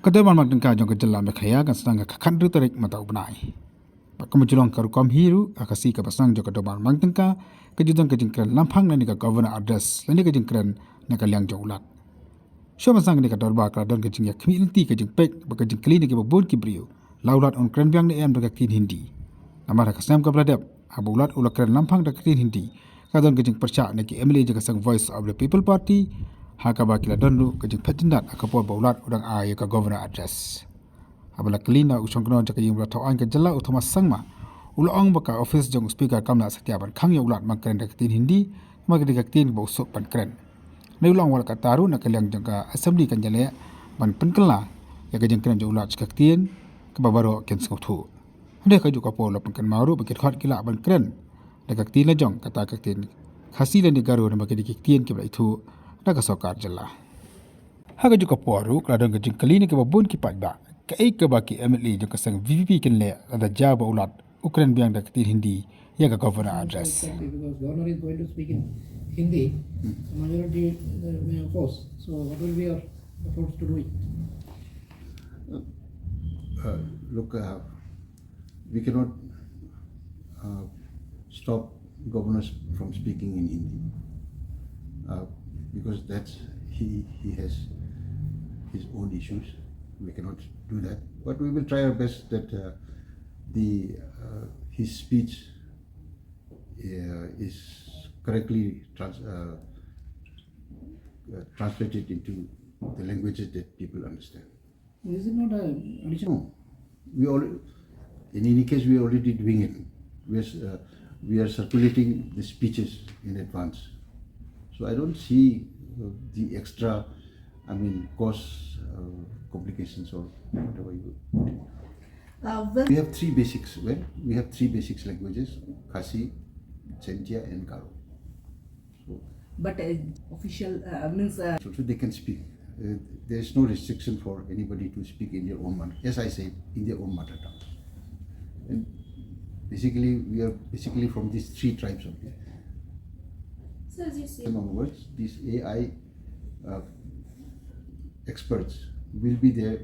Kadaman magdengka jong kejela mekhaya kan sedang kakan ru tarik mata ubnai. Kemunculan karukom hiru akasi kapasang jong kadaman magdengka kejutan kejing Kren Lamphang nani ka governor address nani kejing Kren nak liang jong ulat. Syo masang ni ka dorba kradon kejing yak community kejing pek bekejing klinik ke bon ki brio. Laulat on Kren biang ni em dekat tin Hindi. Namar kasam ka bladap abulat ulat Kren Lamphang dekat tin Hindi. Kadon kejing percak naki Emily jaga sang Voice of the People Party Hakaba kila dondu kejing petindat akapor baulat udang ay ka governor address. Abala kelina usong kenon jaka yung tawang ke jela utama sangma. Ulaong baka office jong speaker kamna setiaban Khang ya ulat mangkren deketin Hindi maka deketin bau sok pan Kren. Nei ulang wala kataru nak kaliang jangka assembly kan jale ban penkela ya kejing Kren jong ulat deketin ke babaro ken skothu. Ande ka juga polo pengken maru bekit khot kila ban Kren. Deketin la jong kata ketin. Khasi dan digaru na maka deketin ke ba itu nak sokar jela. Haga juga poru kladon kejing kelini ke babun ki pajba. Kai ke baki MLA jo kasang VVP ken le ada jaba ulat Ukraine biang dak tin Hindi ya ka governor address. Because governor is going to speak in Hindi, majority may oppose. So what will be your approach to do it? Look, we cannot stop governors from speaking in Hindi. Because he has his own issues. We cannot do that. But we will try our best that his speech is correctly translated into the languages that people understand. Is it not a additional? No, in any case we are already doing it. We are circulating the speeches in advance. So I don't see the extra, cause complications or whatever you put in. We have three basics. We have three basic languages: Khasi, Chentia, and Garo. So, but official means. So they can speak. There is no restriction for anybody to speak in their own mother. As I said, in their own mother tongue. And basically, we are from these three tribes only. So as you say, Onwards, these AI experts will be there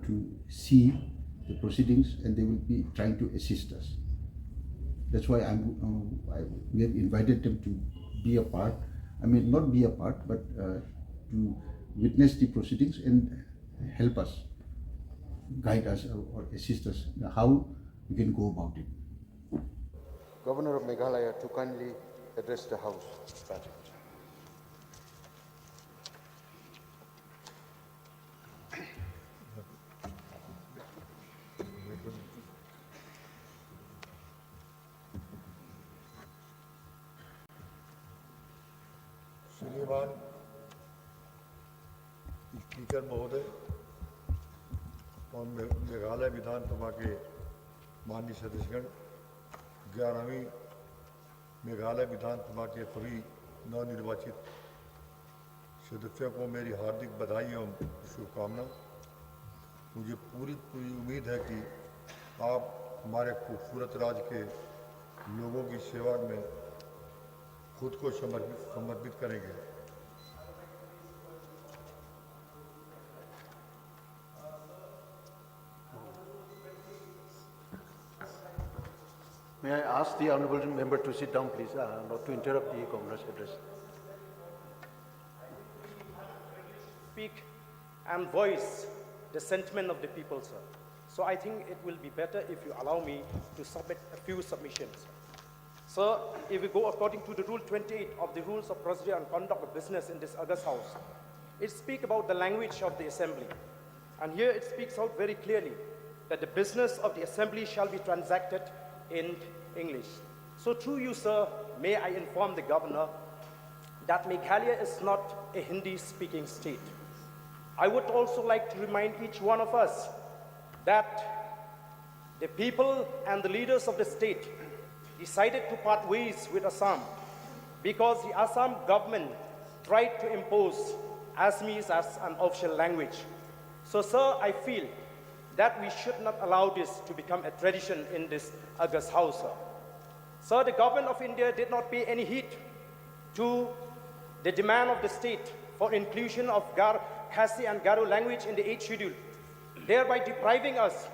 to see the proceedings, and they will be trying to assist us. That's why we have invited them to be a part. Not be a part, but to witness the proceedings and help us, guide us, or assist us how we can go about it. Governor of Meghalaya to kindly address the House. श्रीमान speaker महोदय और मेघालय विधानसभा के माननीय सदस्यगण 11वीं मेघालय विधानसभा के सभी नवनिर्वाचित सदस्यों को मेरी हार्दिक बधाई एवं शुभकामना। मुझे पूरी उम्मीद है कि आप हमारे खूबसूरत राज्य के लोगों की सेवा में खुद को समर्पित करेंगे। May I ask the honourable member to sit down, please, not to interrupt the governor's address. Speak and voice the sentiment of the people, sir. So I think it will be better if you allow me to submit a few submissions. Sir, if we go according to the Rule 28 of the Rules of Procedure and Conduct of Business in this August House, it speaks about the language of the Assembly. And here it speaks out very clearly that the business of the Assembly shall be transacted in English. So through you, sir, may I inform the Governor that Meghalaya is not a Hindi-speaking state. I would also like to remind each one of us that the people and the leaders of the state decided to part ways with Assam because the Assam government tried to impose Assamese as an official language. So, sir, I feel that we should not allow this to become a tradition in this August House, sir. Sir, the government of India did not pay any heed to the demand of the state for inclusion of Khasi and Garo language in the 8th schedule. thereby depriving us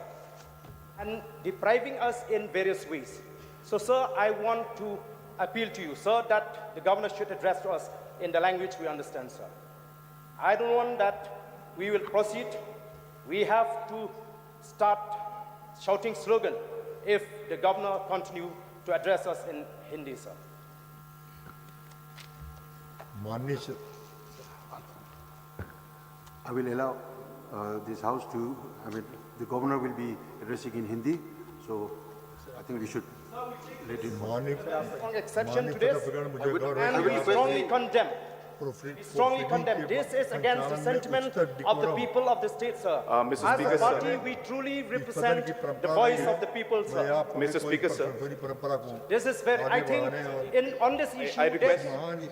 in various ways. So, sir, I want to appeal to you, sir, that the governor should address to us in the language we understand, sir. I don't want that we will proceed. We have to start shouting slogan if the governor continue to address us in Hindi, sir. माननीय स- I will allow this house to, the governor will be addressing in Hindi, so I think we should let it. माननीय Strong exception to माननीय this, प्रधान मुझे गौर है and we कि strongly condemn. प्रोफी- Strongly proceeding condemn. के This is against the संचालन में sentiment उच्चतर of the decorum people of the state, sir. Mr. As Speaker, a sir. party, we truly इस represent सदन की the परंपरा voice में of the people, मैं sir. आपको Mr. कोई Speaker, sir. संशोधनी परंपरा को This is very, I आगे think, बढ़ाने और on this issue, I request- महान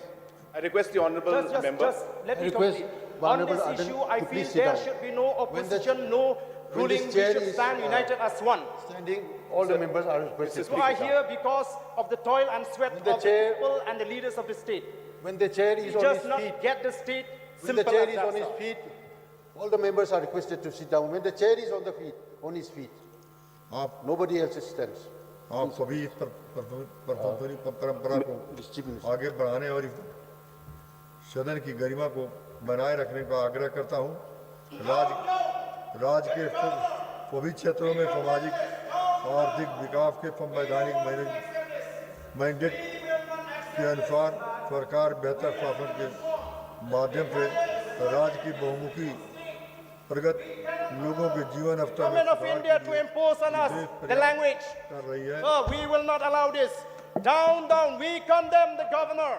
I request the honourable member. just let me request complete. On Honourable this Adan issue, I to feel please sit there down. should be no When the- opposition, no when ruling. this We chair should is, stand united as one. Standing, all the members are requested. So I hear because of the toil and sweat When of the the chair- people and the leaders of the state. When the chair We is on just his not feet, get the state when the simple chair as is that, on his sir. feet, all the members are requested to sit down. When the chair is on his feet, आप nobody else stands. आप सभी इस संशोधनी परंपरा को Mr. Chief Minister. आगे बढ़ाने और इस सदन की गरिमा को बनाए रखने का आग्रह करता हूं। राज्य के सभी क्षेत्रों में सामाजिक आर्थिक विकास के संवैधानिक मैंडेट के अनुसार सरकार बेहतर शासन के माध्यम से राज्य की बहुमुखी प्रगति लोगों के जीवन स्तर में Government of सुधार India के to लिए impose on us wishes the प्रयास language. कर रही है। No, we will not allow this. Down, down. We condemn the governor.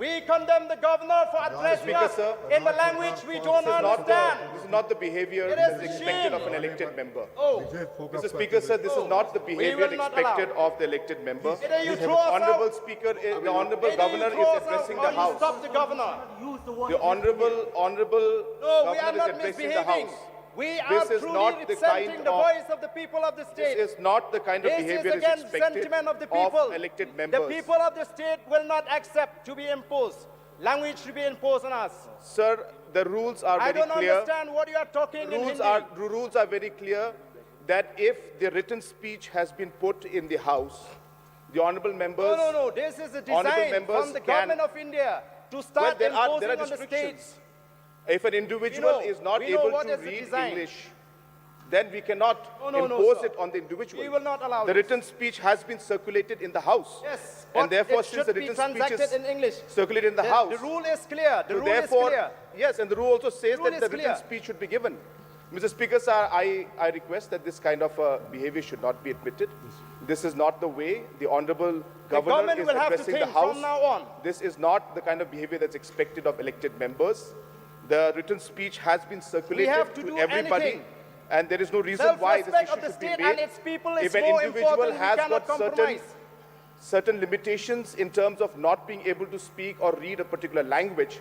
We condemn the governor for addressing Speaker, us sir. in the language we don't understand. This is not the behavior It that is is expected shame. of an elected member. Oh, विशेष focus Mr. करते Speaker, हुए sir, this is not the we behavior will not expected allow. of the elected member. either you The throw us honourable out, speaker, the honourable either you governor throw is us out addressing or the you house. stop the governor. The honourable No, we are governor is not addressing the misbehaving. house. We are This is truly not the representing kind the of- voice of the people of the state. This is not the kind of This is behavior that is against expected sentiment of the people. of elected members. The people of the state will not accept to be imposed. Language to be imposed on us. Sir, the rules are I very don't clear. understand what you are talking in Hindi. Rules are very clear that if the written speech has been put in the house, the honourable members. No. This is a Honourable design members from the can- government of India to Well, start there are imposing on the restrictions. states. If an individual know- is not we know able what to is the read design. English, then we cannot No, impose sir. it on the individual. We will not allow The this. written speech has been circulated in the house. Yes, and but therefore, it since should the be written speech transacted is in English. circulated in the house, The rule is clear. The so rule therefore, is clear. yes, and the rule also says Rule that is the clear. written speech should be given. Mr. Speaker, sir, I request that this kind of behavior should not be admitted. This is not the way the honourable governor government is will have to addressing the think house. from now on. This is not the kind of behavior that's expected of elected members. The written speech has been circulated have to to do everybody. anything. And there is no reason why this Self-respect issue of the should be state made. and its people is If an more individual important, we has cannot got compromise. certain limitations in terms of not being able to speak or read a particular language,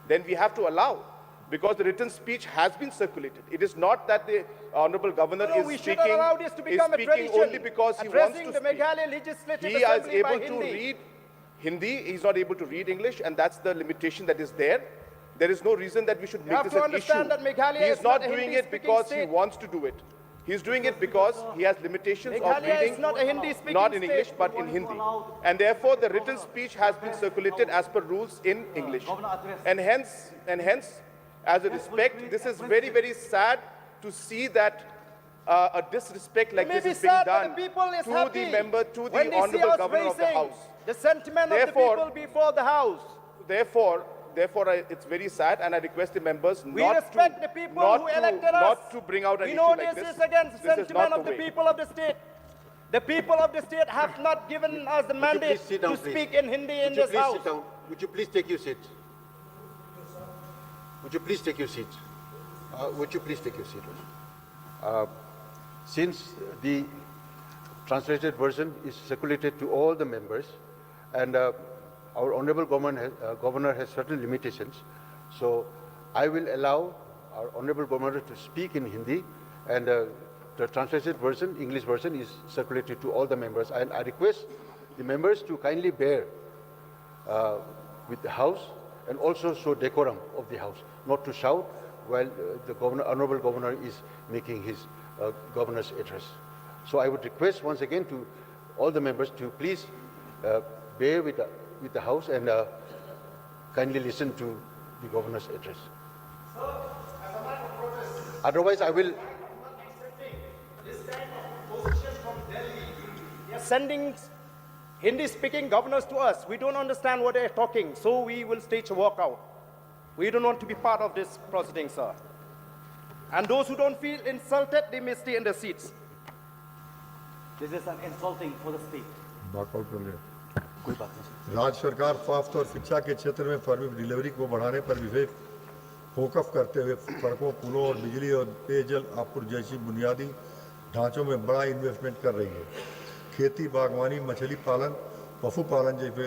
then we have to allow. Because the written speech has been circulated. It is not that the honourable governor No, is we should speaking, not allow this to become a tradition. only because he wants Addressing to the speak. Meghalaya Legislative He is Assembly by able to Hindi. read Hindi, he's not able to read English, and that's the limitation that is there. There is no reason that we should make have this to an issue. understand that Meghalaya He is is not not a doing it Hindi-speaking because he state. wants to do it. He's doing it because he has limitations of Meghalaya reading, is not a Hindi-speaking not in state. English, but in Hindi. And therefore, the written speech has been circulated as per rules in English. And hence, as a respect, this is very, very sad to see that a disrespect like this Maybe is being sad, but done the people is to happy the member, to when the they see honourable us governor of the raising House. the sentiment Therefore- of the people before the House. Therefore, it's very sad, and I request the members We not respect to, the people not who to, elected us. not to bring out an We issue know like this this. is against the This is sentiment not of the way. people of the state. The people of the state have not given us the mandate please sit down, to please? speak in Hindi in Would you this please House. sit down? Would you please take your seat? Would you please take your seat? Would you please take your seat? Since the translated version is circulated to all the members, and our honourable governor has certain limitations, so I will allow our honourable governor to speak in Hindi, and the translated version, English version, is circulated to all the members. And I request the members to kindly bear with the House and also show decorum of the House, not to shout while the Honorable Governor is making his governor's address. So I would request once again to all the members to please bear with the House and kindly listen to the governor's address. Otherwise, I will. They are sending Hindi-speaking governors to us. We don't understand what they're talking, so we will stage a walkout. We don't want to be part of this proceeding, sir. And those who don't feel insulted, they may stay in their seats. This is an insulting for the state. Walkout कर ले। कोई बात नहीं। राज्य सरकार स्वास्थ्य और शिक्षा के क्षेत्र में फर्मी डिलीवरी को बढ़ाने पर विशेष फोकस करते हुए सड़कों, पुलों और बिजली और पेयजल आपूर्ति जैसी बुनियादी ढांचों में बड़ा इन्वेस्टमेंट कर रही है। खेती, बागवानी, मछली पालन, पशुपालन जैसे